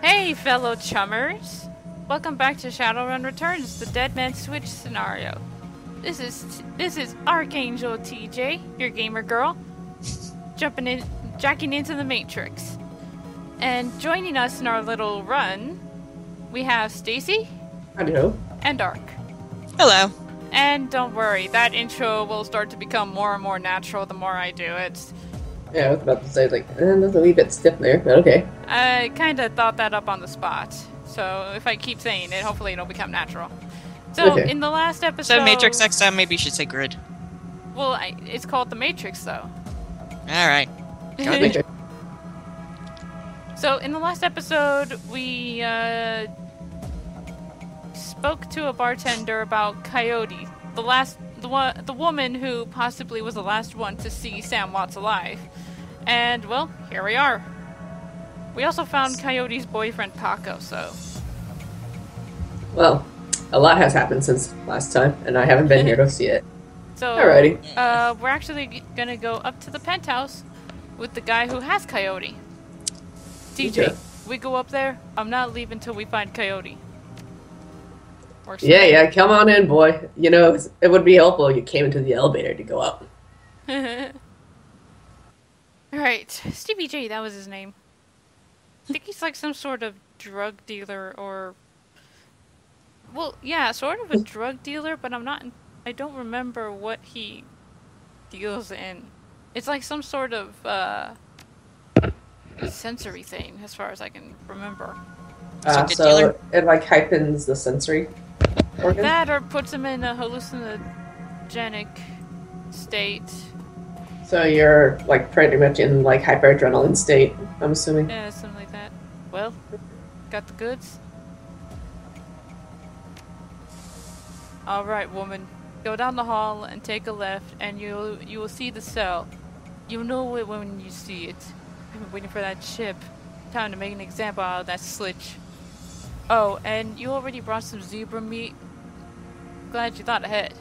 Hey, fellow chummers! Welcome back to Shadowrun Returns, the Dead Man Switch scenario. This is Archangel TJ, your gamer girl, jacking into the Matrix. And joining us in our little run, we have Stacy. Hello. And Ark. Hello. And don't worry, that intro will start to become more and more natural the more I do it. Yeah, I was about to say, like, that's a wee bit stiff there, but okay. I kinda thought that up on the spot. So if I keep saying it, hopefully it'll become natural. So in the last episode... So Matrix next time, maybe you should say grid. Well, it's called the Matrix, though. Alright. So in the last episode, we spoke to a bartender about Coyote, the woman who possibly was the last one to see Sam Watts alive. And, well, here we are. We also found Coyote's boyfriend, Paco, so... Well, a lot has happened since last time, and I haven't been here to see it. So, alrighty. We're actually gonna go up to the penthouse with the guy who has Coyote. TJ, okay. We go up there? I'm not leaving till we find Coyote. Yeah, come on in, boy. You know, it would be helpful if you came into the elevator to go up. Alright, Stevie J, that was his name. I think he's like some sort of drug dealer or... Well, yeah, sort of a drug dealer, but I don't remember what he deals in. It's like some sort of, sensory thing, as far as I can remember. So it, like, heightens the sensory organ? That, or puts him in a hallucinogenic state. So you're, like, pretty much in, like, hyperadrenaline state, I'm assuming? Yeah, something like that. Well, got the goods? Alright, woman. Go down the hall and take a left, and you will see the cell. You'll know it when you see it. I've been waiting for that chip. Time to make an example out of that slitch. Oh, and you already brought some zebra meat. Glad you thought ahead.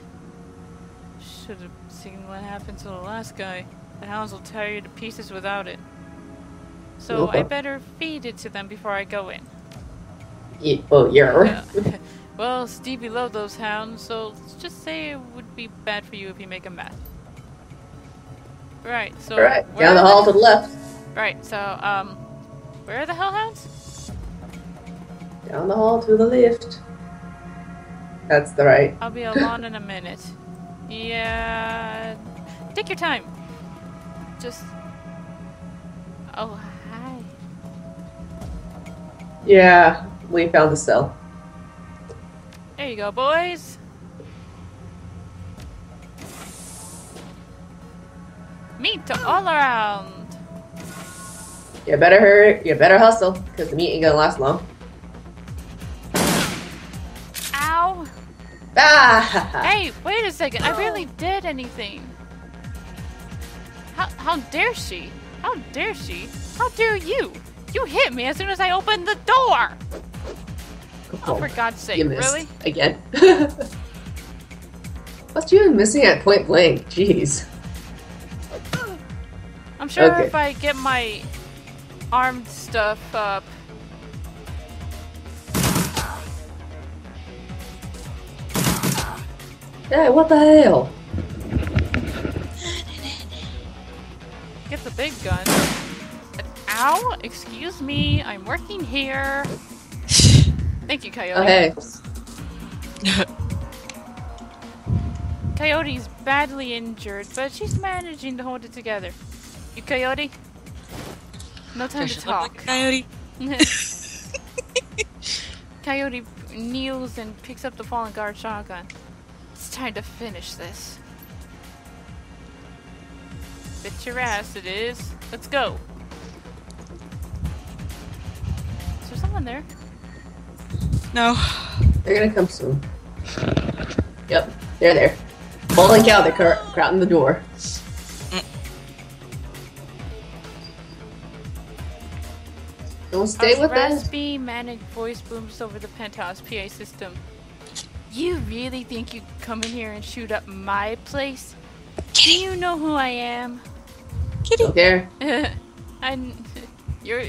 Should have seen what happened to the last guy. The hounds will tear you to pieces without it. So I better feed it to them before I go in. Yeah. Well, Stevie loved those hounds, so let's just say it would be bad for you if you make a mess. Right, so... Alright, down the hall to the left. Right, so, where are the hellhounds? Down the hall to the left. That's the right. I'll be along in a minute. Yeah... Take your time. Just... Oh, hi. Yeah, we found the cell. There you go, boys. Meat all around. You better hurry. You better hustle, because the meat ain't gonna last long. Ow. Ah! Hey, wait a second. I barely did anything. How dare she? How dare she? How dare you? You hit me as soon as I opened the door. Oh, for God's sake, you missed. Really? Again? What's you missing at point blank? Jeez. I'm sure if I get my armed stuff up... Yeah, what the hell? Get the big gun. Ow! Excuse me, I'm working here. Thank you, Coyote. Oh, hey. Coyote's badly injured, but she's managing to hold it together. You Coyote? No time to talk. Coyote. Coyote kneels and picks up the fallen guard shotgun. It's time to finish this. Bit your ass, it is. Let's go. Is there someone there? No. They're gonna come soon. Yep, they're there. Holy cow, they're crowding the door. Don't stay with us. Raspy, manic voice booms over the penthouse PA system. You really think you could come in here and shoot up my place? Do you know who I am? Kitty. Don't care. You're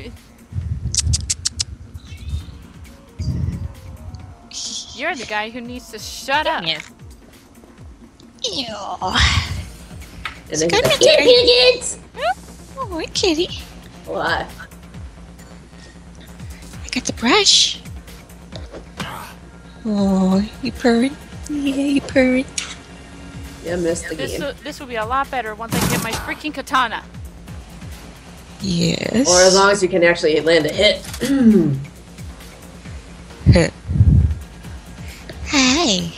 You're the guy who needs to shut up. Yeah. Ew. And then Come he's like, here, "Here, kids!" Oh, hi, kitty. What? I got the brush. Oh, you purring. Yeah, you purring. You missed the game. This will be a lot better once I get my freaking katana. Yes. Or as long as you can actually land a hit. Hi.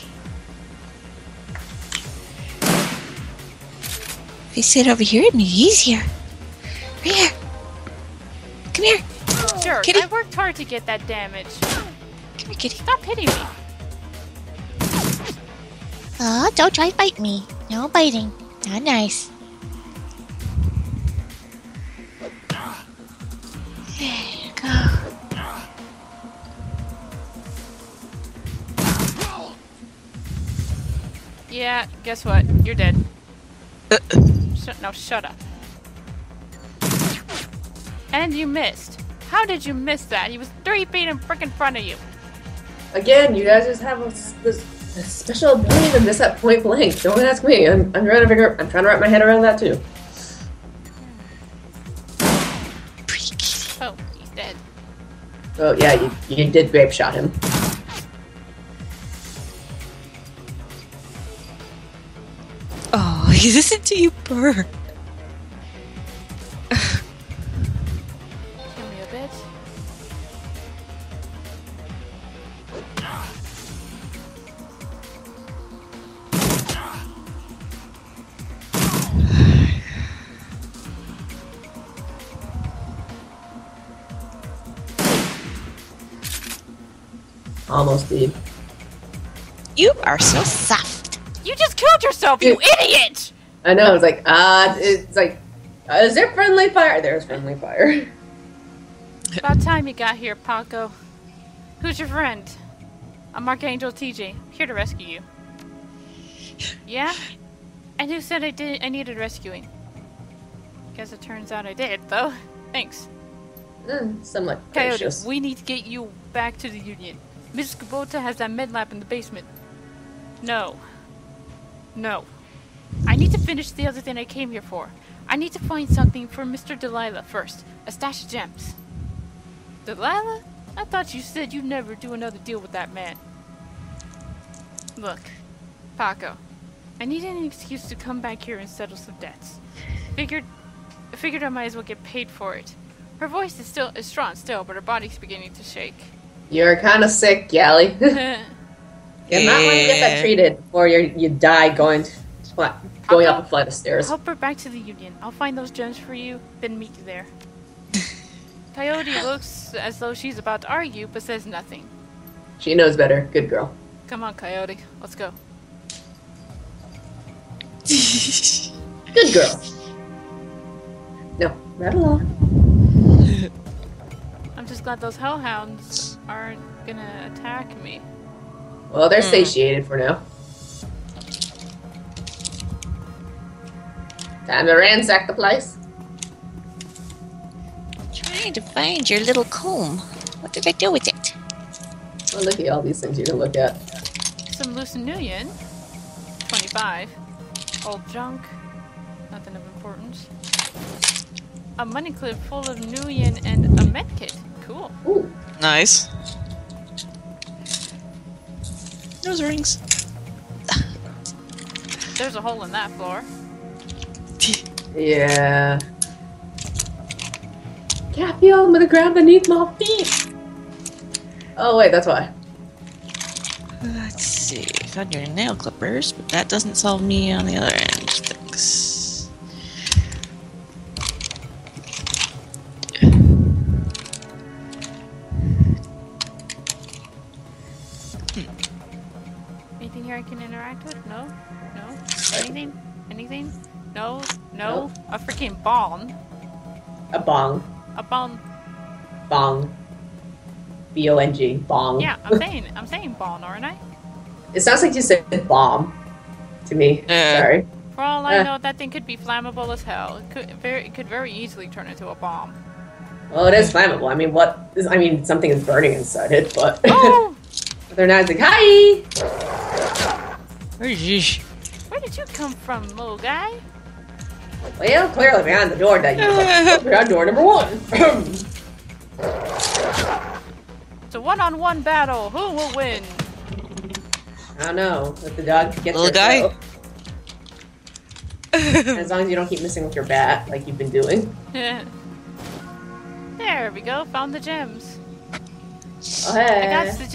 If you sit over here, it'd be easier. Right here. Come here. Sure, Kitty. I worked hard to get that damage. Come here, kitty. Stop hitting me. Oh, don't try to bite me. No biting. Not nice. There you go. Yeah, guess what? You're dead. No, shut up. And you missed. How did you miss that? He was 3 feet in frickin' front of you. Again, you guys just have this special ability to miss at point blank. Don't ask me. I'm trying to wrap my head around that too. Pretty kitty. Oh, he's dead. Oh yeah, you did grape shot him. Oh, listen to you purr. Give me a bit. Almost did. You are so soft. You just killed yourself, you idiot! I know. It's like, is there friendly fire? There's friendly fire. About time you got here, Paco. Who's your friend? I'm Archangel TJ, here to rescue you. Yeah? And who said I needed rescuing? Guess it turns out I did, though. Thanks. Somewhat Coyote, gracious. we need to get you back to the Union. Mrs. Kubota has that med lab in the basement. No. No. I need to finish the other thing I came here for. I need to find something for Mr. Delilah first. A stash of gems. Delilah? I thought you said you'd never do another deal with that man. Look, Paco. I need an excuse to come back here and settle some debts. Figured I might as well get paid for it. Her voice is strong still, but her body's beginning to shake. You're kind of sick, Gally. You might want to get that treated before you die going up a flight of stairs. Help her back to the Union. I'll find those gems for you, then meet you there. Coyote looks as though she's about to argue, but says nothing. She knows better. Good girl. Come on, Coyote. Let's go. Good girl. No, not at all. I'm just glad those hellhounds aren't gonna attack me. Well, they're satiated for now. Time to ransack the place. Trying to find your little comb. What did I do with it? Oh, look at all these things you can look at. Some Lucinuian. 25. Old junk. Nothing of importance. A money clip full of Nuyen and a medkit. Cool. Ooh. Nice. Nose rings. There's a hole in that floor. Yeah. Can't feel the ground beneath my feet. Oh wait, that's why. Let's see. Found your nail clippers, but that doesn't solve me on the other end. Thanks. Anything here I can interact with? No? No? Anything? Anything? No? No? Nope. A freaking bomb. A bong. A bomb. Bong. B-O-N-G. Bong. Yeah, I'm saying bomb, aren't I? It sounds like you said bomb to me. Sorry. For all I know, that thing could be flammable as hell. It could very easily turn into a bomb. Well, it is flammable. I mean, something is burning inside it, but... Oh! They're not like, hi! Where did you come from, little guy? Well, clearly behind the door that you behind door number 1. It's a one-on-one battle. Who will win? I don't know. If the dog gets Little guy? throat. As long as you don't keep missing with your bat, like you've been doing. There we go. Found the gems. Oh, hey. I got the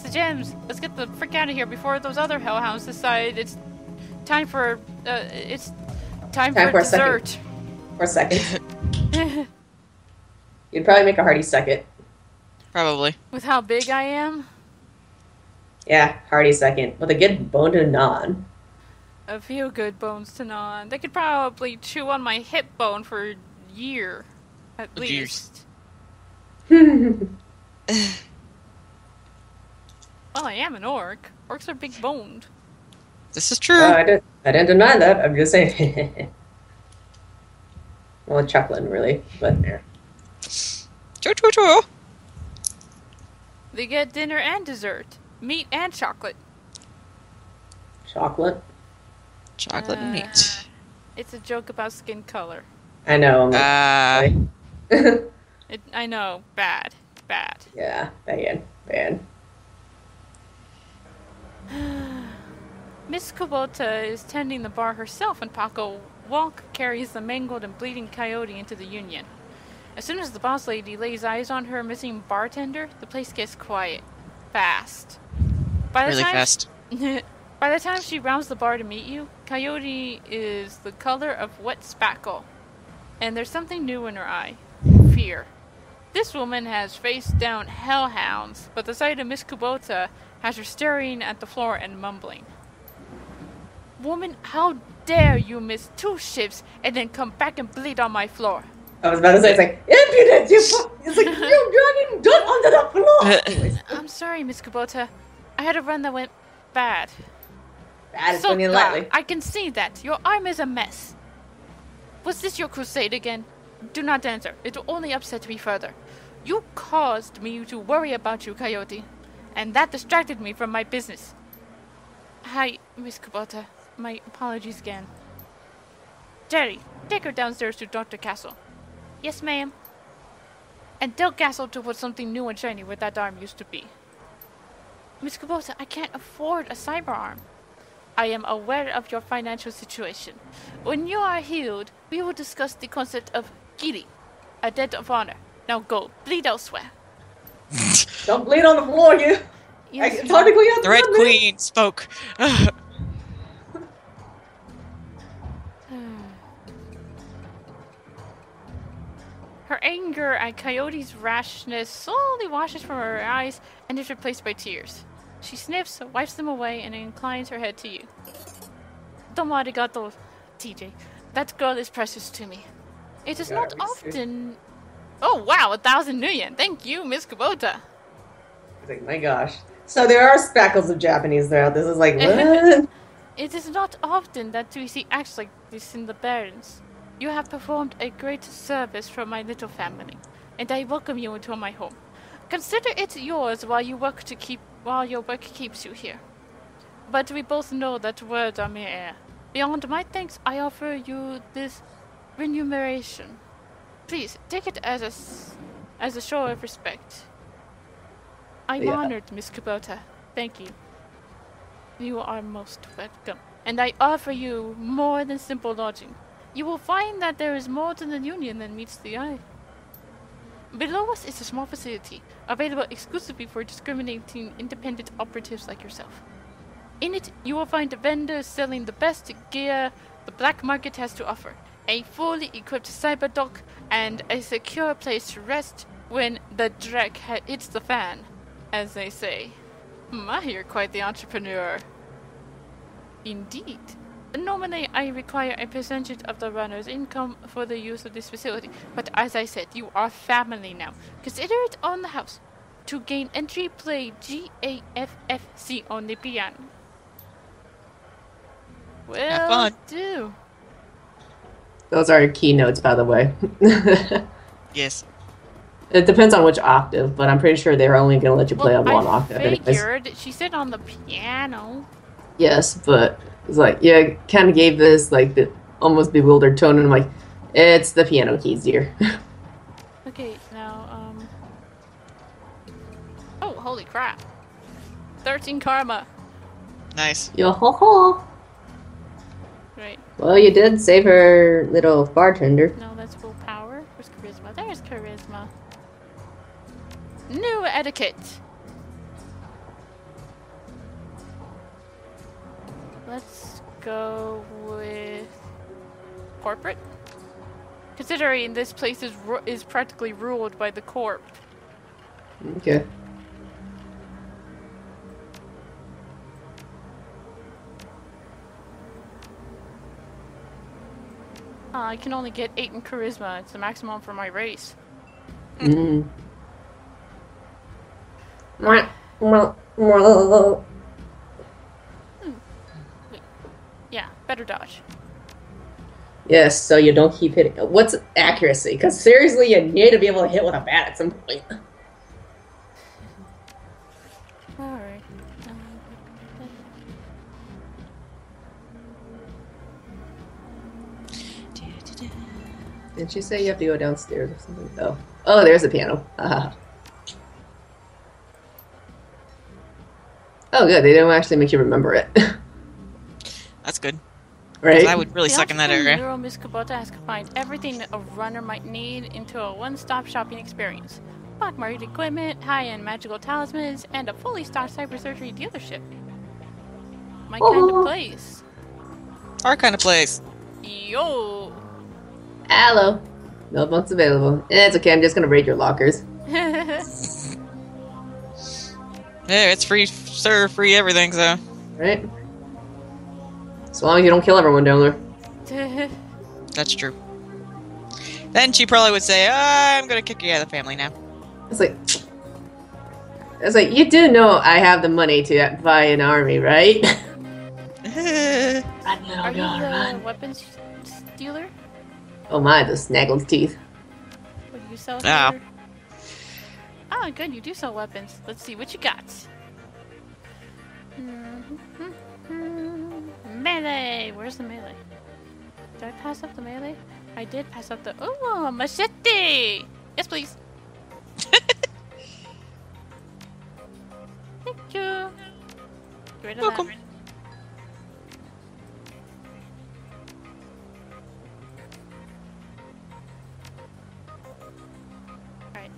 gems. Let's get the frick out of here before those other hellhounds decide it's time for dessert. For a second. You'd probably make a hearty second. Probably. With how big I am? Yeah, hearty second. With a good bone to gnaw on. A few good bones to gnaw on. They could probably chew on my hip bone for a year. At least. Well, I am an orc. Orcs are big boned. This is true. I didn't deny that. I'm just saying. Well, chuckling, really. But yeah. Choo. They get dinner and dessert. Meat and chocolate. Chocolate? Chocolate and meat. It's a joke about skin color. I know. I know. Bad. Yeah, bad. Miss Kubota is tending the bar herself, and Paco Walk carries the mangled and bleeding Coyote into the Union. As soon as the boss lady lays eyes on her missing bartender, the place gets quiet. Fast. Really fast. By the time she rounds the bar to meet you, Coyote is the color of wet spackle. And there's something new in her eye. Fear. This woman has faced down hellhounds, but the sight of Miss Kubota has her staring at the floor and mumbling. Woman, how dare you miss 2 shifts and then come back and bleed on my floor? I was about to say, it's like, impudent! It's like, you're dragging dirt onto the floor! I'm sorry, Miss Kubota. I had a run that went bad. Bad is putting it lightly. I can see that. Your arm is a mess. Was this your crusade again? Do not answer. It will only upset me further. You caused me to worry about you, Coyote. And that distracted me from my business. Hi, Miss Kubota. My apologies again. Jerry, take her downstairs to Dr. Castle. Yes, ma'am. And tell Castle to put something new and shiny where that arm used to be. Miss Kubota, I can't afford a cyber arm. I am aware of your financial situation. When you are healed, we will discuss the concept of Giri, a debt of honor. Now go, bleed elsewhere. Don't bleed on the floor, you. Yes, It's hard to clean out The Red Queen spoke. Her anger at Coyote's rashness slowly washes from her eyes and is replaced by tears. She sniffs, wipes them away, and inclines her head to you. Domo arigato, TJ. That girl is precious to me. It is not often... Oh wow, 1,000 new yen. Thank you, Miss Kubota. It's like, my gosh. So there are spackles of Japanese throughout. This is like, what? It is not often that we see acts like this in the Barrens. You have performed a great service for my little family, and I welcome you into my home. Consider it yours while your work keeps you here. But we both know that words are mere air. Beyond my thanks, I offer you this remuneration. Please take it as a show of respect. I'm honored, Miss Kubota. Thank you. You are most welcome. And I offer you more than simple lodging. You will find that there is more to the Union than meets the eye. Below us is a small facility, available exclusively for discriminating independent operatives like yourself. In it, you will find vendors selling the best gear the black market has to offer, a fully equipped cyberdock, and a secure place to rest when the dreck hits the fan, as they say. You're quite the entrepreneur. Indeed. Normally, I require a percentage of the runner's income for the use of this facility, but as I said, you are family now. Consider it on the house. To gain entry, play GAFFC on the piano. Well, do. Those are keynotes, by the way. Yes. It depends on which octave, but I'm pretty sure they're only going to let you play on one octave anyways. Figured. She said on the piano. Yes, but it's like, yeah, kind of gave this, like, the almost bewildered tone, and I'm like, it's the piano keys, dear. Okay, now, Oh, holy crap. 13 karma. Nice. Yo ho ho! Right. Well, you did save her little bartender. No, that's willpower. Where's charisma? There's charisma. New etiquette. Let's go with corporate. Considering this place is practically ruled by the corp. Okay. I can only get 8 in charisma. It's the maximum for my race. Mm. Wait. Yeah, better dodge. Yes, so you don't keep hitting. What's accuracy? Because seriously, you need to be able to hit with a bat at some point. Alright. Didn't you say you have to go downstairs or something? Oh, there's the piano. Oh, good. They don't actually make you remember it. That's good. Right? I would really suck in that area. Neuro Miss Kubota has combined everything a runner might need into a one-stop shopping experience. Black market equipment, high-end magical talismans, and a fully stocked cybersurgery dealership. My kind of place. Our kind of place. Yo! Hello. No bunks available. It's okay. I'm just gonna raid your lockers. Yeah, it's free, sir, free everything, so. Right? As long as you don't kill everyone down there. That's true. Then she probably would say, I'm gonna kick you out of the family now. It's like, you do know I have the money to buy an army, right? Run, little Are you girl, the run. weapons dealer? Oh my, the snaggled teeth. What do you sell Oh. here? Ah, good, you do sell weapons. Let's see what you got. Melee! Where's the melee? Did I pass up the melee? I did pass up the... Oh, machete! Yes, please. Thank you. Get rid of Welcome. that. Alright,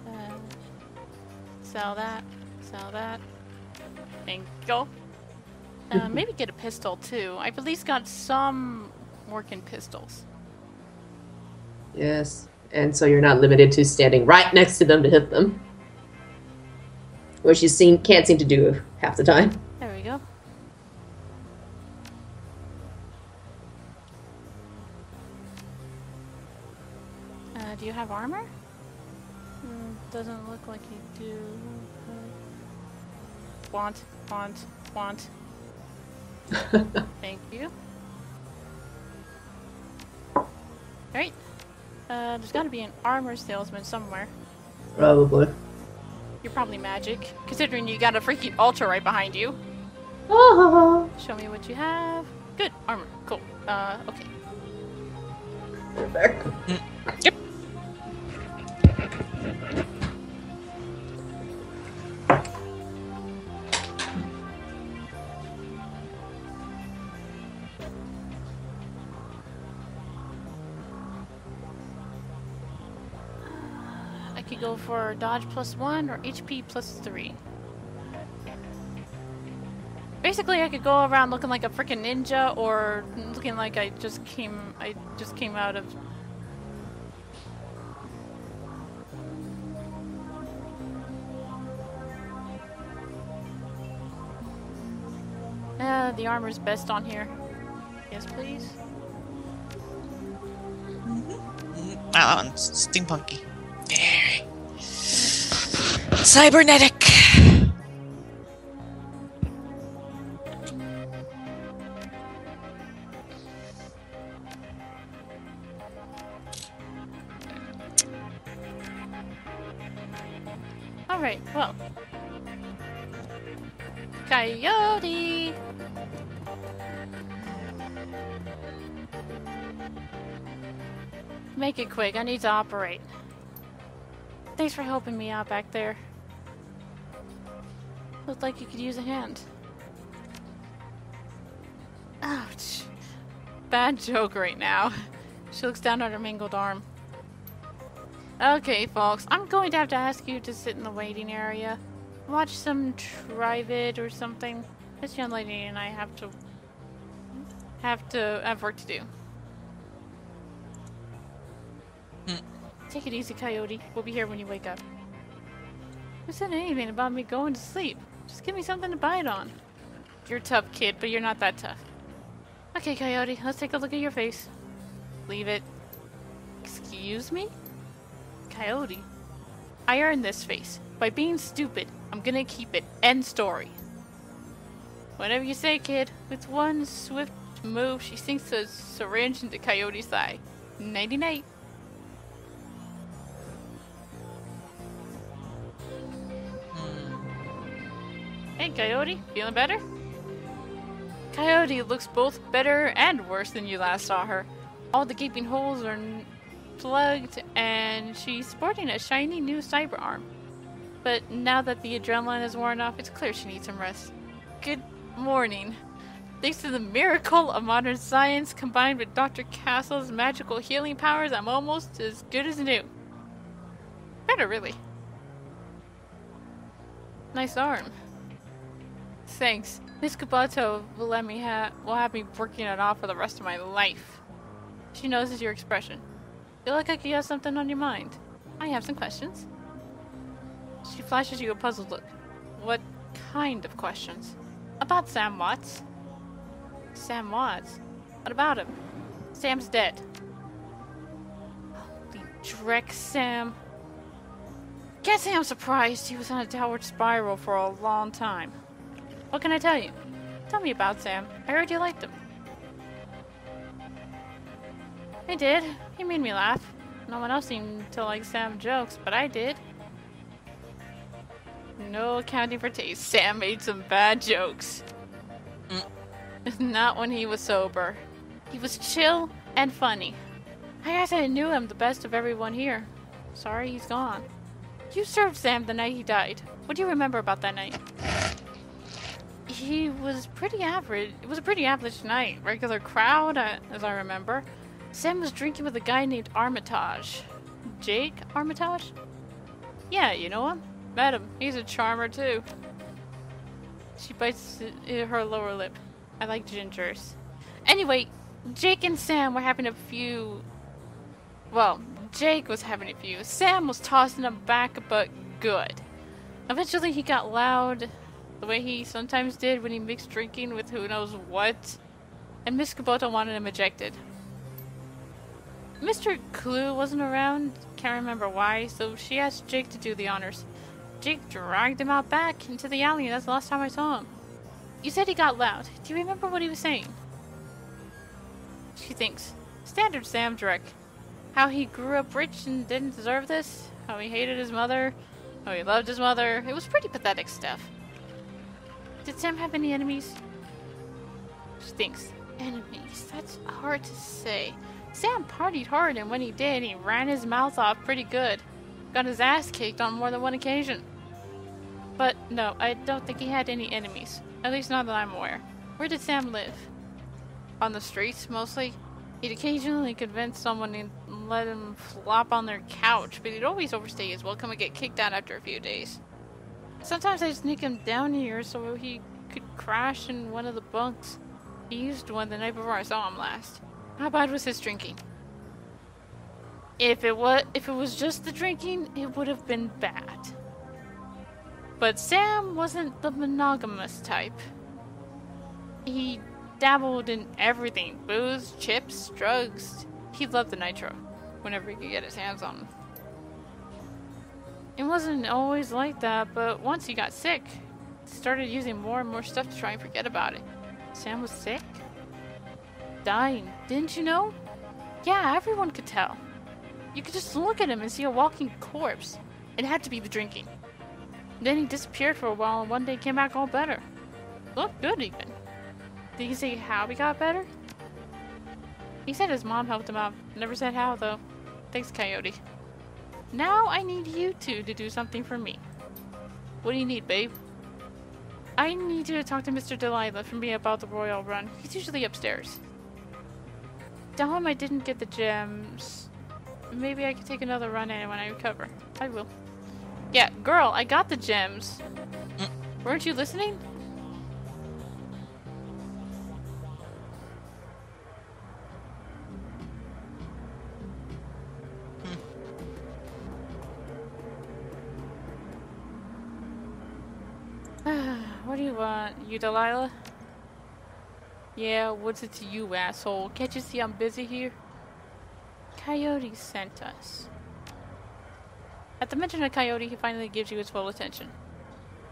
sell that. Sell that. Thank you. Maybe get a pistol too. I've at least got some working pistols. Yes. And so you're not limited to standing right next to them to hit them. Which you can't seem to do half the time. There we go. Do you have armor? Doesn't look like you do. Want. Thank you. Alright. There's gotta be an armor salesman somewhere. Probably. You're probably magic, considering you got a freaking ultra right behind you. Oh. Show me what you have. Good, armor. Cool. Okay. Perfect. Yep. I could go for dodge +1 or HP +3. Basically, I could go around looking like a freaking ninja, or looking like I just came out of. The armor's best on here. Yes, please. Oh, that one's steampunky. Very. Cybernetic. Alright, well. Coyote! Make it quick, I need to operate. Thanks for helping me out back there. Looked like you could use a hand. Ouch. Bad joke right now. She looks down at her mangled arm. Okay, folks, I'm going to have to ask you to sit in the waiting area. Watch some Trivid or something. This young lady and I have work to do. Take it easy, Coyote. We'll be here when you wake up. Who said anything about me going to sleep? Just give me something to bite on. You're a tough kid, but you're not that tough. Okay, Coyote, let's take a look at your face. Leave it. Excuse me? Coyote. I earned this face. By being stupid, I'm gonna keep it. End story. Whatever you say, kid. With one swift move, she sinks a syringe into Coyote's thigh. Nighty-night. Hey, Coyote. Feeling better? Coyote looks both better and worse than you last saw her. All the gaping holes are plugged, and she's sporting a shiny new cyber arm. But now that the adrenaline is worn off, it's clear she needs some rest. Good morning. Thanks to the miracle of modern science combined with Dr. Castle's magical healing powers, I'm almost as good as new. Better, really. Nice arm. Thanks. Miss Kabuto will have me working it off for the rest of my life. She knows your expression. Feel like you have something on your mind. I have some questions. She flashes you a puzzled look. What kind of questions? About Sam Watts. Sam Watts? What about him? Sam's dead. Holy dreck, Sam. Can't say I'm surprised. He was on a downward spiral for a long time. What can I tell you? Tell me about Sam. I heard you liked him. I did. He made me laugh. No one else seemed to like Sam jokes, but I did. No accounting for taste. Sam made some bad jokes. Not when he was sober. He was chill and funny. I guess I knew him the best of everyone here. Sorry he's gone. You served Sam the night he died. What do you remember about that night? He was pretty average. It was a pretty average night. Regular crowd, as I remember. Sam was drinking with a guy named Armitage. Jake Armitage? Yeah, you know him? Met him. He's a charmer, too. She bites her lower lip. I like gingers. Anyway, Jake and Sam were having a few... Well, Jake was having a few. Sam was tossing him back, but good. Eventually he got loud, the way he sometimes did when he mixed drinking with who knows what. And Miss Kabuto wanted him ejected. Mr. Clue wasn't around, can't remember why, so she asked Jake to do the honors. Jake dragged him out back into the alley, and that's the last time I saw him. You said he got loud. Do you remember what he was saying? She thinks. Standard Sam Drek. How he grew up rich and didn't deserve this. How he hated his mother. How he loved his mother. It was pretty pathetic stuff. Did Sam have any enemies? She thinks. Enemies? That's hard to say. Sam partied hard, and when he did, he ran his mouth off pretty good. Got his ass kicked on more than one occasion. But no, I don't think he had any enemies. At least not that I'm aware. Where did Sam live? On the streets, mostly. He'd occasionally convince someone to let him flop on their couch, but he'd always overstay his welcome and get kicked out after a few days. Sometimes I'd sneak him down here so he could crash in one of the bunks. He used one the night before I saw him last. How bad was his drinking? If it was just the drinking, it would have been bad. But Sam wasn't the monogamous type. He dabbled in everything. Booze, chips, drugs. He loved the nitro. Whenever he could get his hands on them. It wasn't always like that, but once he got sick, he started using more and more stuff to try and forget about it. Sam was sick? Dying. Didn't you know? Yeah, everyone could tell. You could just look at him and see a walking corpse. It had to be the drinking. Then he disappeared for a while and one day came back all better. Looked good even. Did he say how he got better? He said his mom helped him out. Never said how though. Thanks, Coyote. Now I need you two to do something for me. What do you need, babe? I need you to talk to Mr. Delilah for me about the Royal Run. He's usually upstairs. Tell him I didn't get the gems. Maybe I can take another run at it when I recover. I will. Yeah, girl, I got the gems. Weren't you listening? What do you want? You Delilah? Yeah, what's it to you, asshole? Can't you see I'm busy here? Coyote sent us. At the mention of Coyote, he finally gives you his full attention.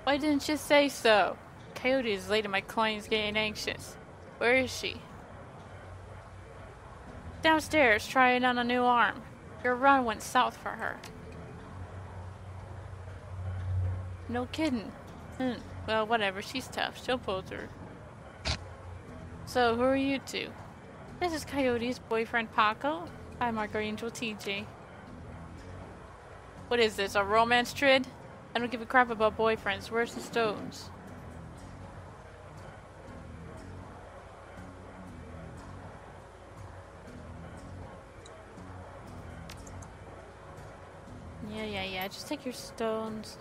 Why didn't you say so? Coyote is late and my client's getting anxious. Where is she? Downstairs, trying on a new arm. Your run went south for her. No kidding. Well, whatever. She's tough. She'll pull through. So, who are you two? This is Coyote's boyfriend, Paco. I'm our angel, TJ. What is this, a romance trid? I don't give a crap about boyfriends. Where's the stones? Yeah. Just take your stones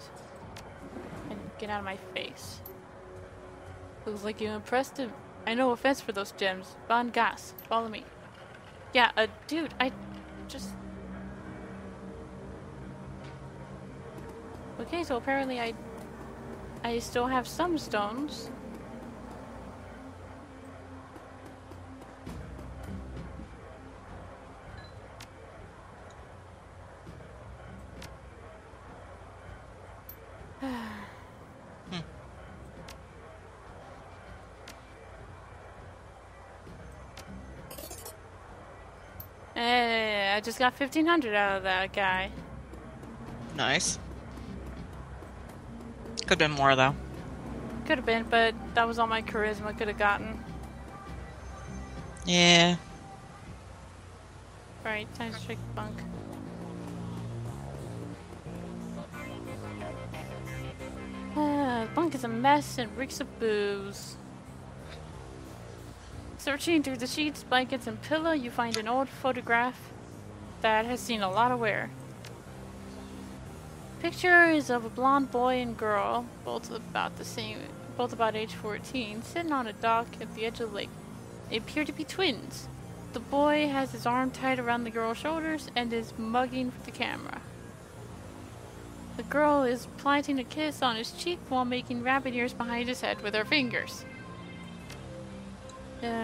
and get out of my face. Looks like you impressed him. I no offense for those gems. Bon gas. Follow me. Yeah, dude, I just... Okay, so apparently I still have some stones. Hey, I just got 1,500 out of that guy. Nice. Could've been more, though. Could have been, but that was all my charisma could have gotten. Yeah. Right, time to check the bunk. The bunk is a mess and reeks of booze. Searching through the sheets, blankets, and pillow, you find an old photograph that has seen a lot of wear. Picture is of a blonde boy and girl, both about age 14, sitting on a dock at the edge of the lake. They appear to be twins. The boy has his arm tied around the girl's shoulders and is mugging the camera. The girl is planting a kiss on his cheek while making rabbit ears behind his head with her fingers.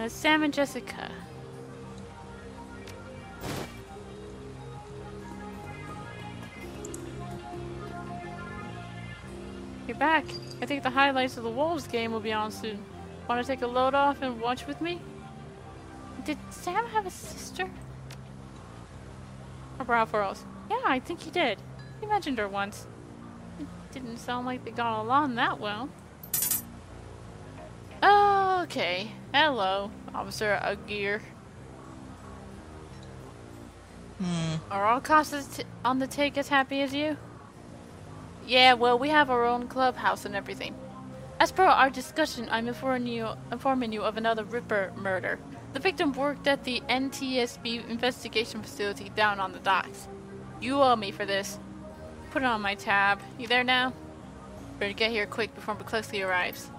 Sam and Jessica. You're back. I think the highlights of the Wolves game will be on soon. Want to take a load off and watch with me? Did Sam have a sister? Her brow furrows. Yeah, I think he did. He mentioned her once. It didn't sound like they got along that well. Okay. Hello, Officer Aguirre. Are all cops on the take as happy as you? Yeah, well, we have our own clubhouse and everything. As per our discussion, I'm informing you of another Ripper murder. The victim worked at the NTSB investigation facility down on the docks. You owe me for this. Put it on my tab. You there now? Better get here quick before McCluskey arrives.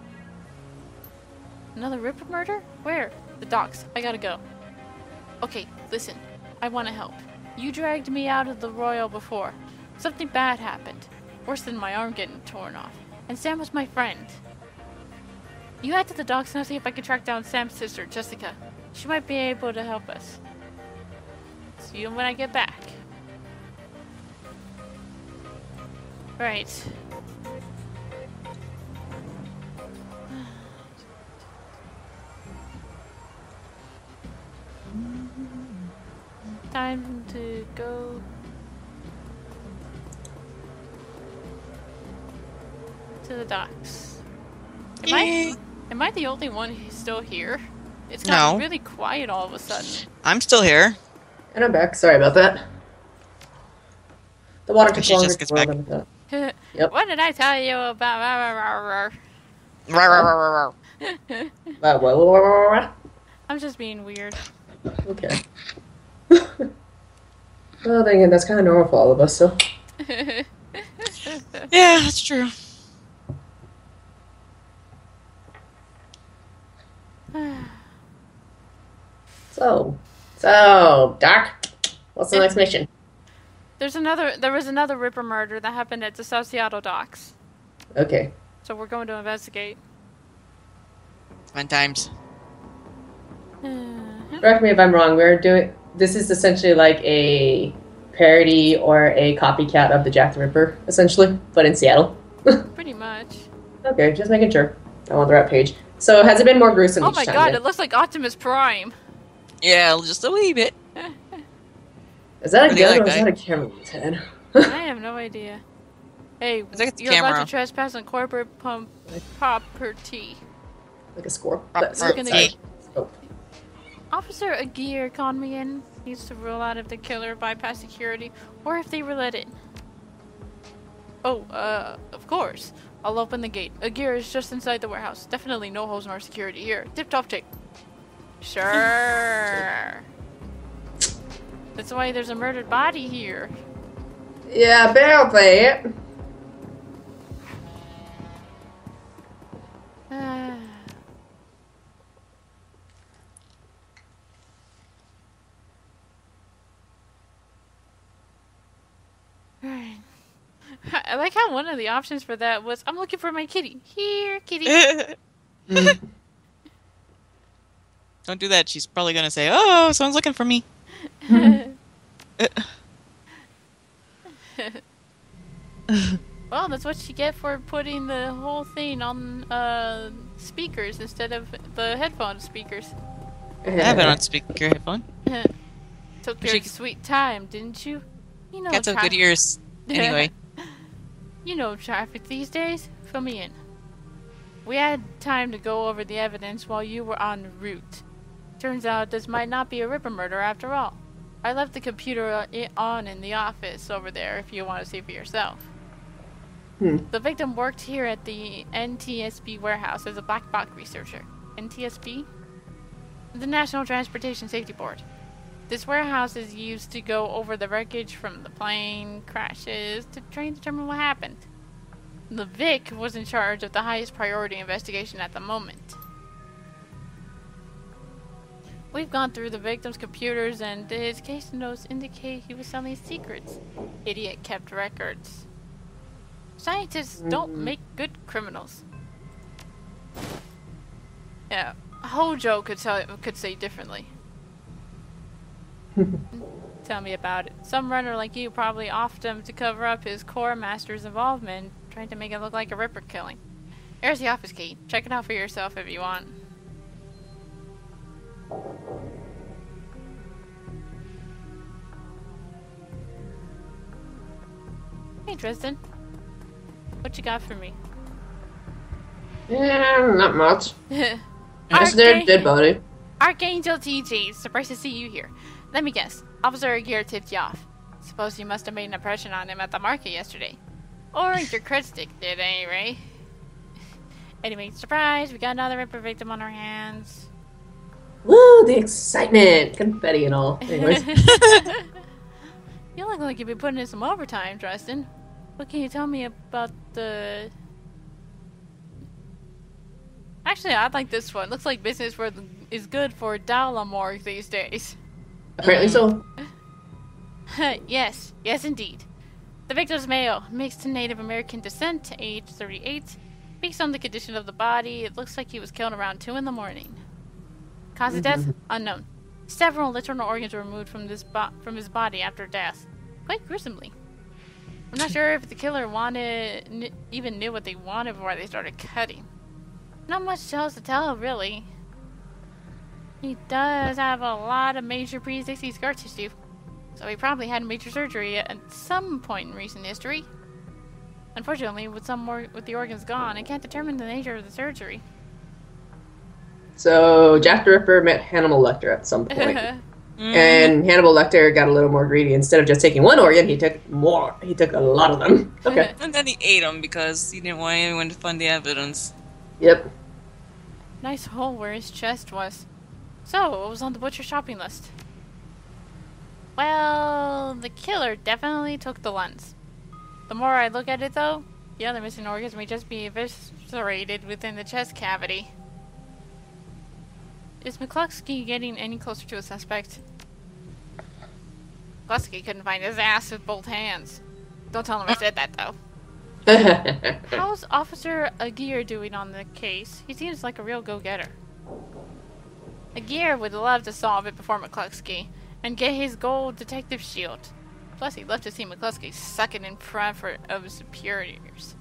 Another Ripper murder? Where? The docks. I gotta go. Okay, listen. I want to help. You dragged me out of the Royal before. Something bad happened. Worse than my arm getting torn off. And Sam was my friend. You head to the docks and I'll see if I can track down Sam's sister, Jessica. She might be able to help us. See you when I get back. Right. Time to go. to the docks. Yay. Am I the only one who's still here? It's No. gotten really quiet all of a sudden. I'm still here. And I'm back. Sorry about that. The water took She longer just to gets boil back. than I thought. Yep. What did I tell you about? Rawr, rawr, rawr, rawr. I'm just being weird. Okay. Well, then again, that's kind of normal for all of us, so. Yeah, that's true. So, Doc, what's the next mission? There was another Ripper murder that happened at the South Seattle docks. Okay. So we're going to investigate. Fun times. Correct me if I'm wrong. This is essentially like a parody or a copycat of the Jack the Ripper, essentially, but in Seattle. Pretty much. Okay, just making sure. I'm on the right page. So, has it been more gruesome Oh each my time? god, then? it looks like Optimus Prime. Yeah, just a wee bit. Is that a Really gun like or is that. that a camera in his head? I have no idea. Hey, think it's you're about camera. to trespass on corporate property. Like a score. Property. Oh. Officer Aguirre called me in. Needs to rule out if the killer bypassed security or if they were let in. Oh, of course. I'll open the gate. Aguirre is just inside the warehouse. Definitely no holes nor security here. Tip-top chick. Sure. That's why there's a murdered body here. Yeah, apparently. I like how one of the options for that was, I'm looking for my kitty. Here, kitty. Don't do that. She's probably gonna say, "Oh, someone's looking for me." Well, that's what you get for putting the whole thing on speakers instead of the headphone speakers. I have it on speaker headphone. Took your sweet time, didn't you? You know, Got some good ears. Anyway. You know traffic these days. Fill me in. We had time to go over the evidence while you were en route. Turns out this might not be a Ripper murder after all. I left the computer on in the office over there if you want to see for yourself. The victim worked here at the NTSB warehouse as a black box researcher. NTSB? The National Transportation Safety Board. This warehouse is used to go over the wreckage from the plane crashes to try and determine what happened. The Vic was in charge of the highest priority investigation at the moment. We've gone through the victim's computers and his case notes indicate he was selling secrets. Idiot kept records. Scientists don't make good criminals. Yeah, Hojo could say differently. Tell me about it. Some runner like you probably offed him to cover up his core master's involvement, trying to make it look like a Ripper killing. Here's the office key. Check it out for yourself if you want. Hey Tristan, what you got for me? Yeah, not much. Just their dead body. Archangel TJ, surprised to see you here. Let me guess, Officer Aguirre tipped you off. Suppose you must have made an impression on him at the market yesterday. Or your cred stick did, eh, Ray? Anyway, surprise, we got another Ripper victim on our hands. Woo, the excitement! Confetti and all. Anyways. You look like you've been putting in some overtime, Tristan. What can you tell me about the... Actually, I like this one. Looks like business is good for Dalamorg these days. Apparently so. Yes indeed. The victim's male, mixed Native American descent, age 38. Based on the condition of the body, it looks like he was killed around 2 in the morning. Cause of death? Unknown. Several internal organs were removed from his body after death. Quite gruesomely. I'm not sure if the killer even knew what they wanted before they started cutting. Not much else to tell, really. He does have a lot of major pre-existing scar tissue, so he probably had major surgery at some point in recent history. Unfortunately, with the organs gone, I can't determine the nature of the surgery. So Jack the Ripper met Hannibal Lecter at some point. And Hannibal Lecter got a little more greedy. Instead of just taking one organ, he took more. He took a lot of them. Okay. And then he ate them because he didn't want anyone to find the evidence. Yep. Nice hole where his chest was. So, what was on the butcher shopping list? Well, the killer definitely took the lens. The more I look at it, though, the other missing organs may just be eviscerated within the chest cavity. Is McCluskey getting any closer to a suspect? McCluskey couldn't find his ass with both hands. Don't tell him I said that, though. How's Officer Aguirre doing on the case? He seems like a real go-getter. Aguirre would love to solve it before McCluskey and get his gold detective shield. Plus, he'd love to see McCluskey sucking in front of his superiors.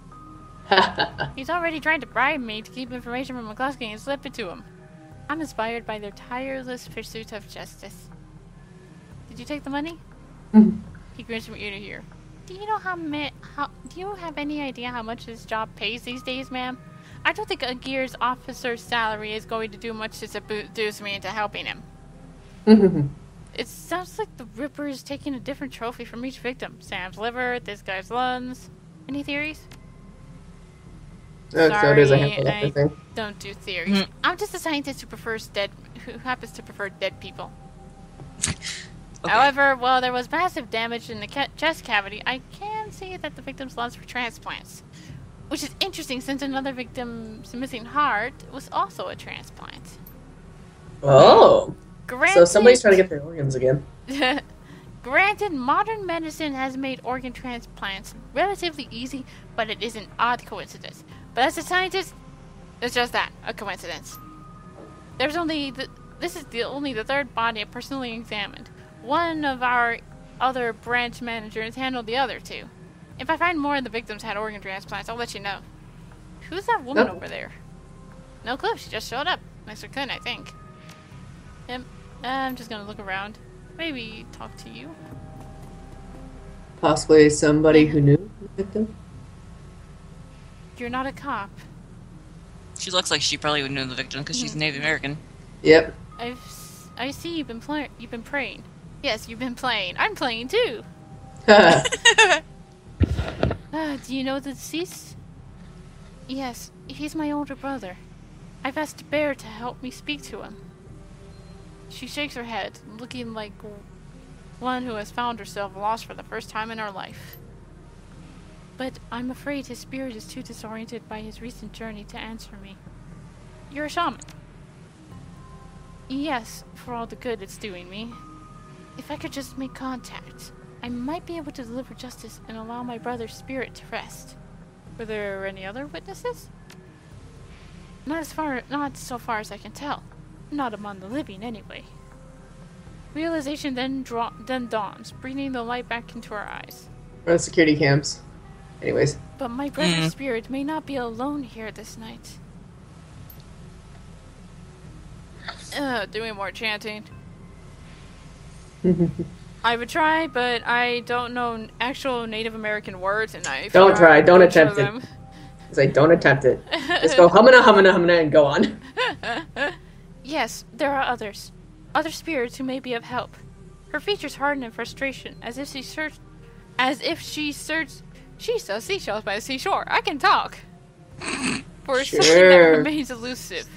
He's already trying to bribe me to keep information from McCluskey and slip it to him. I'm inspired by their tireless pursuit of justice. Did you take the money? He grins from ear to ear. Do you know do you have any idea how much this job pays these days, ma'am? I don't think Aguirre's officer's salary is going to do much to seduce me into helping him. It sounds like the Ripper is taking a different trophy from each victim. Sam's liver, this guy's lungs. Any theories? So there's a handful of I thing. don't do theories. I'm just a scientist who happens to prefer dead people. Okay. However, while there was massive damage in the chest cavity, I can see that the victim's lungs were transplants. Which is interesting since another victim's missing heart was also a transplant. Oh. Granted, So somebody's trying to get their organs again. Granted, modern medicine has made organ transplants relatively easy, but it is an odd coincidence. But as a scientist, it's just that, a coincidence. This is only the third body I personally examined. One of our other branch managers handled the other two. If I find more of the victims had organ transplants, I'll let you know. Who's that woman over there? No clue, she just showed up. Mr. Kun, I think. Yep, I'm just gonna look around. Maybe talk to you. Possibly somebody who knew the victim? You're not a cop. She looks like she probably would know the victim because she's Native American. Yep. I see you've been praying. Yes, you've been playing. I'm playing too. Do you know the deceased? Yes, he's my older brother. I've asked Bear to help me speak to him. She shakes her head, looking like one who has found herself lost for the first time in her life. But I'm afraid his spirit is too disoriented by his recent journey to answer me. You're a shaman. Yes, for all the good it's doing me. If I could just make contact, I might be able to deliver justice and allow my brother's spirit to rest. Were there any other witnesses? Not so far as I can tell. Not among the living, anyway. Realization then dawns, bringing the light back into our eyes. Or security cams. Anyways. But my brother's spirit may not be alone here this night. Doing more chanting. I would try, but I don't know actual Native American words, and I don't try. Don't attempt it. It's like, don't attempt it. Just go humana, humana, humana, and go on. Yes, there are others. Other spirits who may be of help. Her features harden in frustration, as if she saw seashells by the seashore. I can talk. For something that remains elusive.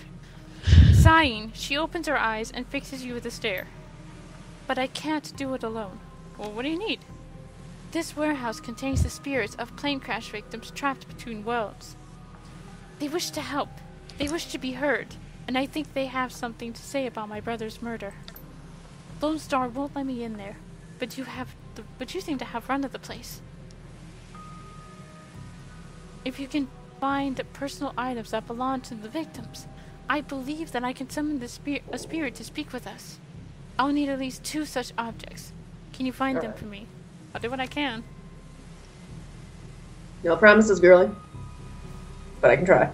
Sighing, she opens her eyes and fixes you with a stare. But I can't do it alone. Well, what do you need? This warehouse contains the spirits of plane crash victims trapped between worlds. They wish to help. They wish to be heard. And I think they have something to say about my brother's murder. Lone Star won't let me in there. But you seem to have run of the place. If you can find the personal items that belong to the victims, I believe that I can summon a spirit to speak with us. I'll need at least 2 such objects. Can you find them for me? I'll do what I can. No promises, girlie. But I can try.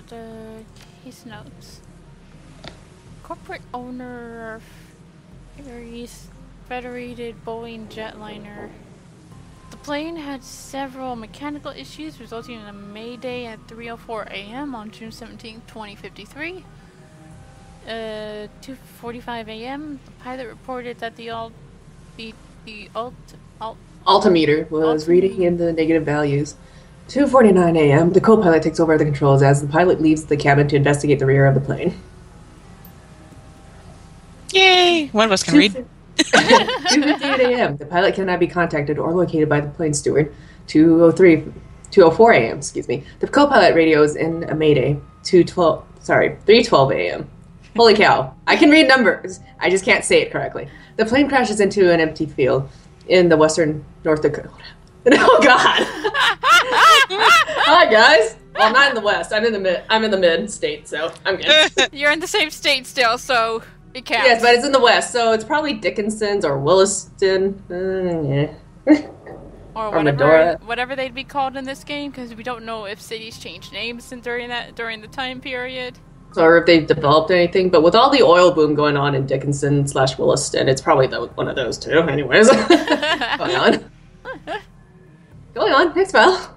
case notes. Corporate owner of Ares Federated Boeing jetliner. The plane had several mechanical issues resulting in a mayday at 3:04 a.m. on June 17, 2053. 2:45 a.m. The pilot reported that the altimeter was reading in the negative values. 2:49 a.m. The co-pilot takes over the controls as the pilot leaves the cabin to investigate the rear of the plane. Yay! One of us can read. 2:58 a.m. The pilot cannot be contacted or located by the plane steward. 2:04 a.m. Excuse me. The co-pilot radios in a mayday. 3:12 a.m. Holy cow! I can read numbers. I just can't say it correctly. The plane crashes into an empty field in the western North Dakota. Oh God! Hi guys. Well, I'm not in the west. I'm in the mid state, so I'm good. You're in the same state still, so it counts. Yes, but it's in the west, so it's probably Dickinson's or Williston. Yeah. Or whatever they'd be called in this game, because we don't know if cities changed names during the time period. Or if they've developed anything, but with all the oil boom going on in Dickinson/Williston, it's probably one of those two. Anyways, going on. Next file.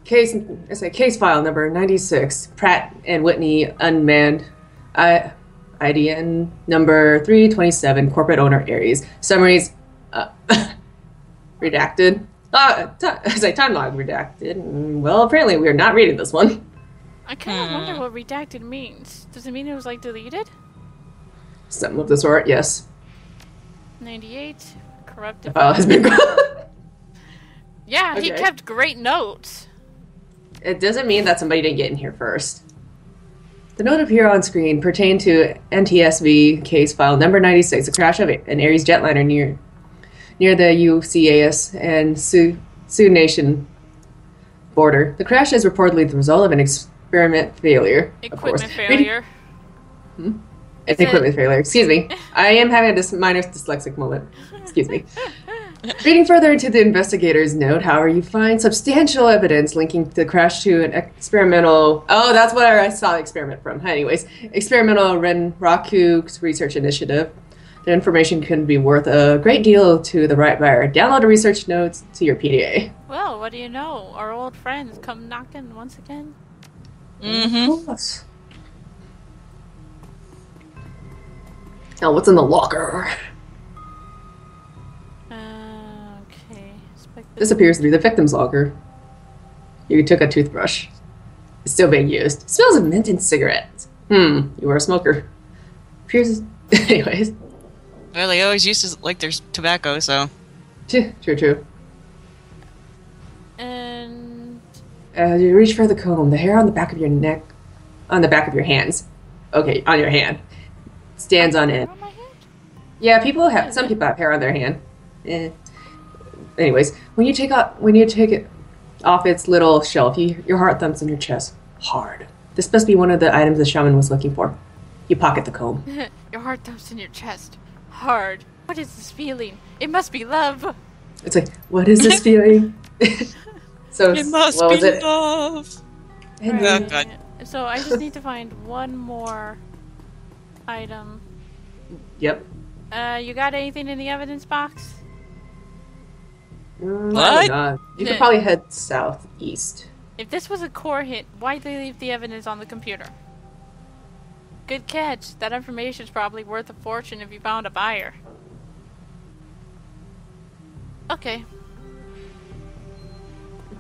Case file number 96. Pratt and Whitney unmanned. IDN number 327. Corporate owner Ares. Summaries. Redacted. Time log redacted. Well, apparently we are not reading this one. I kind of wonder what redacted means. Does it mean it was like deleted? Something of the sort, yes. 98. Corrupted. The file has been Yeah, okay. He kept great notes. It doesn't mean that somebody didn't get in here first. The note appear on screen pertain to NTSB case file number 96, a crash of an Ares jetliner near the UCAS and Sioux Nation border. The crash is reportedly the result of an experiment failure. Equipment failure. Equipment failure. Excuse me. I am having a minor dyslexic moment. Excuse me. Reading further into the investigator's note, however, you find substantial evidence linking the crash to an experimental... Oh, that's what I saw the experiment from. Anyways, experimental Renraku research initiative. The information can be worth a great deal to the right buyer. Download the research notes to your PDA. Well, what do you know? Our old friends come knocking once again. Mm-hmm. Now, what's in the locker? Okay. This appears to be the victim's locker. You took a toothbrush. It's still being used. It smells of mint and cigarettes. You were a smoker. Appears... Anyways. Well, they always used to like their tobacco, so. True. And As you reach for the comb, the hair on the back of your neck, on the back of your hands, okay, on your hand, stands on end. on my hand? Yeah, some people have hair on their hand. Anyways, when you take it off its little shelf, your heart thumps in your chest hard. This must be one of the items the shaman was looking for. You pocket the comb. Your heart thumps in your chest hard. What is this feeling? It must be love. It's like, what is this feeling? So It must what be was it? love. And Oh, God. So I just need to find one more item. Yep. You got anything in the evidence box? What? God. You could probably head southeast. If this was a core hit, why'd they leave the evidence on the computer? Good catch. That information's probably worth a fortune if you found a buyer. Okay.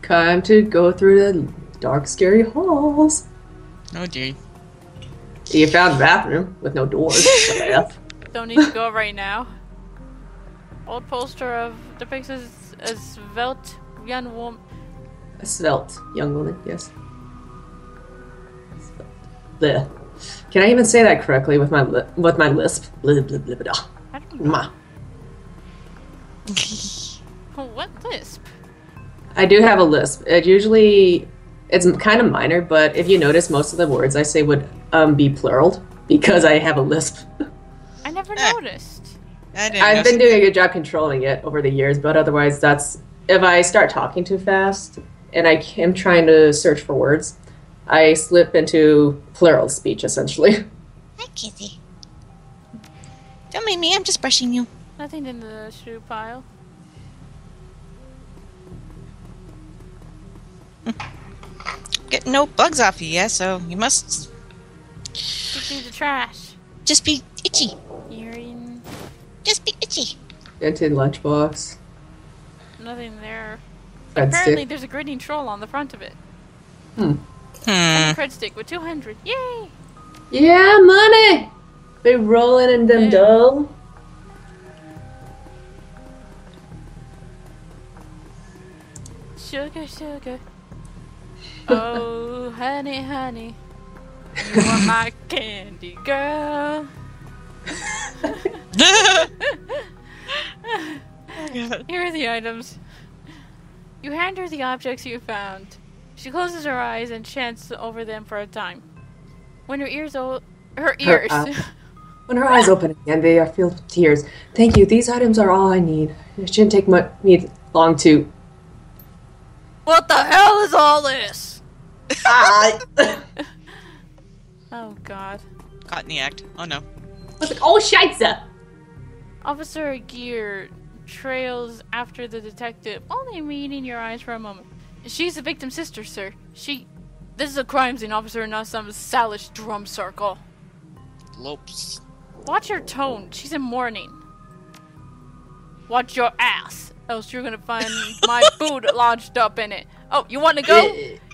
Time to go through the dark, scary halls. Oh, dear. You found the bathroom with no doors. What the F? Don't need to go right now. Old poster of depicts a svelte young woman. A svelte young woman, yes. Svelte. Bleh. Can I even say that correctly with my lisp? Blah, blah, blah, blah. I don't know. Ma. What lisp? I do have a lisp. It's kind of minor, but if you notice, most of the words I say would be pluraled because I have a lisp. I never noticed. I've been doing a good job controlling it over the years, but otherwise if I start talking too fast and I am trying to search for words, I slip into plural speech, essentially. Hi, kitty. Don't mind me, I'm just brushing you. Nothing in the shoe pile. Get no bugs off you, yeah, so you must... Get through the trash. Just be itchy. Earring. Just be itchy. Dented lunchbox. Nothing there. Red Apparently stick. there's a grinning troll on the front of it. Hmm. And a cred stick with 200. Yay! Yeah, money! Be rolling in them Yeah. dough. Sugar, sugar. Oh, honey, honey. You are my candy girl. Here are the items. You hand her the objects you found. She closes her eyes and chants over them for a time. When her ears When her eyes open again, they are filled with tears. Thank you. These items are all I need. It shouldn't take me long to. What the hell is all this? Oh god. Caught in the act. Oh no. Oh, scheisse! Officer Gear trails after the detective, only meeting your eyes for a moment. She's the victim's sister, sir. This is a crime scene, officer, not some salish drum circle. Lopes. Watch your tone. She's in mourning. Watch your ass, else you're gonna find my food lodged up in it. Oh, you want to go?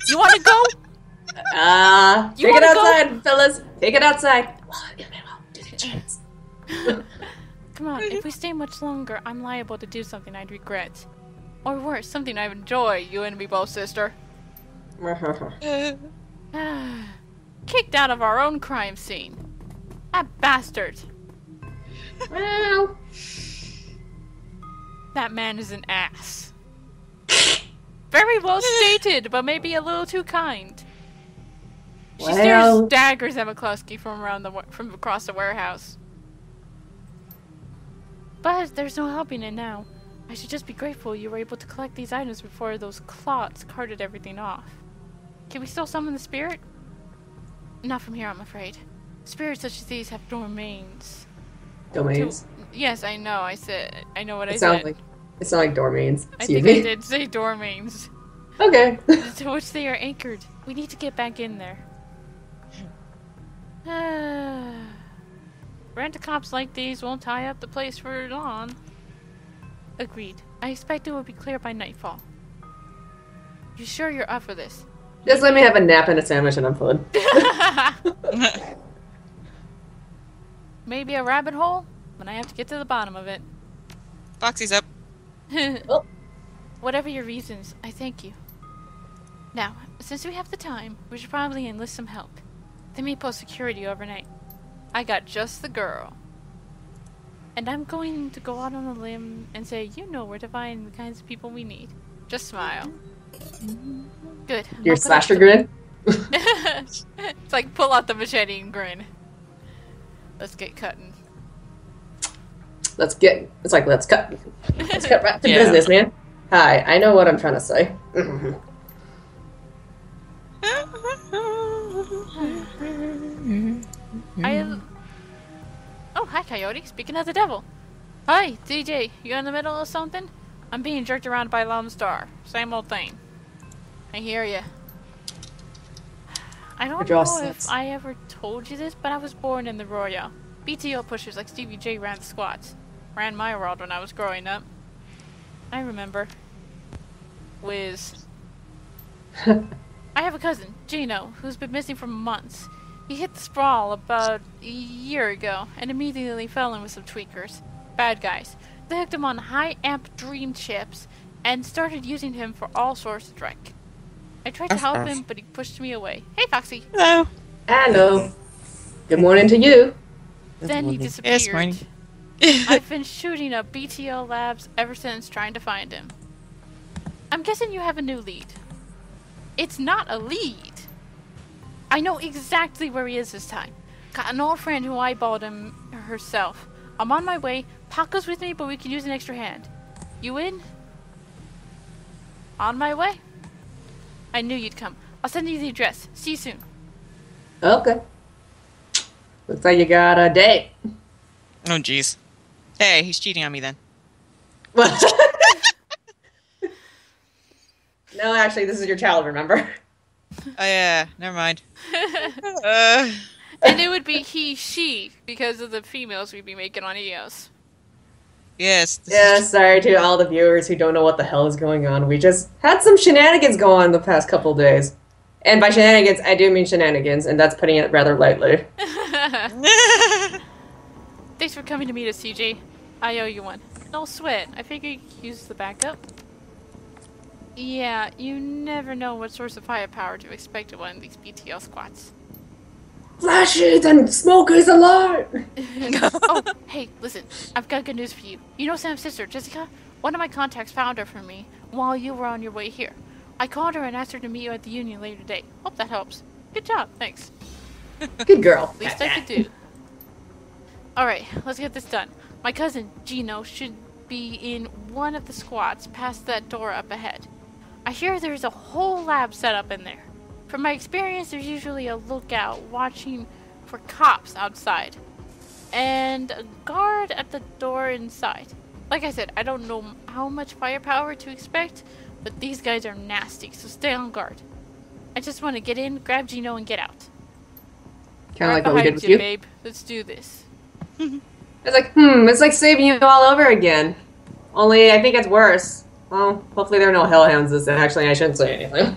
You want to go? Take it outside, fellas. Take it outside. Take a chance. Come on, if we stay much longer, I'm liable to do something I'd regret. Or worse, something I'd enjoy, you and me both, sister. Kicked out of our own crime scene. That bastard. Well, That man is an ass. Very well stated, but maybe a little too kind. She stares daggers at McCluskey from across the warehouse. But there's no helping it now. I should just be grateful you were able to collect these items before those clots carted everything off. Can we still summon the spirit? Not from here, I'm afraid. Spirits such as these have domains. domains. Yes, I know. I know what I It sounds said. like domains. I Excuse think me. I did say domains. Okay. To which they are anchored. We need to get back in there. Rent-a-cops like these won't tie up the place for long. Agreed. I expect it will be clear by nightfall. You sure you're up for this? Just let me have a nap and a sandwich and I'm fine. Maybe a rabbit hole? But I have to get to the bottom of it. Foxy's up. Oh. Whatever your reasons, I thank you. Now, since we have the time, we should probably enlist some help. They may post security overnight. I got just the girl. And I'm going to go out on a limb and say, you know where to find the kinds of people we need. Just smile. Good. Your I'll put up slasher the- grin? It's like pull out the machete and grin. Let's get cutting. Let's cut. Let's cut right to Yeah. business, man. Hi, I know what I'm trying to say. Oh, hi, Coyote. Speaking of the devil. Hi, DJ. You in the middle of something? I'm being jerked around by Lone Star. Same old thing. I hear ya. I don't Draw know if sets. I ever told you this, but I was born in the Royal. BTO pushers like Stevie J ran the squats. Ran my world when I was growing up. I remember. Wiz. I have a cousin, Gino, who's been missing for months. He hit the sprawl about a year ago and immediately fell in with some tweakers. Bad guys. They hooked him on high amp dream chips and started using him for all sorts of dreck. I tried to help him, but he pushed me away. Hey, Foxy. Hello. Hello. Good morning to you. Then he Yes, disappeared. morning. I've been shooting up BTO labs ever since trying to find him. I'm guessing you have a new lead. It's not a lead. I know exactly where he is this time. Got an old friend who eyeballed him herself. I'm on my way. Paco's with me, but we can use an extra hand. You in? On my way? I knew you'd come. I'll send you the address. See you soon. Okay. Looks like you got a date. Oh, jeez. Hey, he's cheating on me then. No, actually, this is your child, remember? Oh, yeah. Never mind. And it would be he, she, because of the females we'd be making on EOS. Yes. Yeah, sorry to all the viewers who don't know what the hell is going on. We just had some shenanigans go on the past couple days. And by shenanigans, I do mean shenanigans, and that's putting it rather lightly. Thanks for coming to meet us, CJ. I owe you one. No sweat. I figure you could use the backup. Yeah, you never know what source of firepower to expect at one of these BTL squats. Flashes and smoke is alive! Oh, hey, listen. I've got good news for you. You know Sam's sister, Jessica? One of my contacts found her for me while you were on your way here. I called her and asked her to meet you at the Union later today. Hope that helps. Good job, thanks. Good girl. Least I could do. Alright, let's get this done. My cousin, Gino, should be in one of the squats past that door up ahead. I hear there's a whole lab set up in there. From my experience, there's usually a lookout watching for cops outside. And a guard at the door inside. Like I said, I don't know how much firepower to expect, but these guys are nasty, so stay on guard. I just want to get in, grab Gino, and get out. Kind of like Right what we did behind with you, you. babe. Let's do this. It's like saving you all over again. Only I think it's worse. Well, hopefully there are no hellhounds this time. Actually, I shouldn't say anything.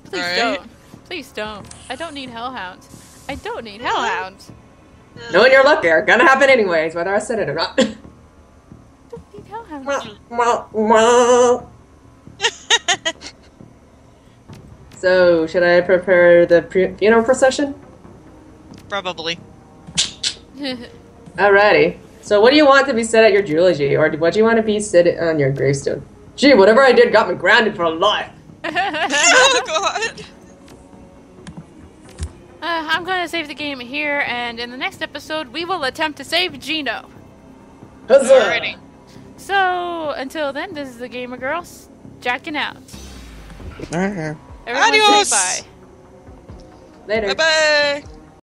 Please Alright. don't. Please don't. I don't need hellhounds. I don't need hellhounds. Knowing your luck, they're gonna happen anyways, whether I said it or not. Don't need hellhounds. So, should I prepare the funeral procession? Probably. Alrighty. So, what do you want to be said at your eulogy, or what do you want to be said on your gravestone? Gee, whatever I did got me grounded for life. Oh, God. I'm gonna save the game here, and in the next episode, we will attempt to save Gino. Huzzah! Alrighty. So, until then, this is the Gamer Girls, jacking out. Alright. Everyone Adios! say bye. Later. Bye-bye.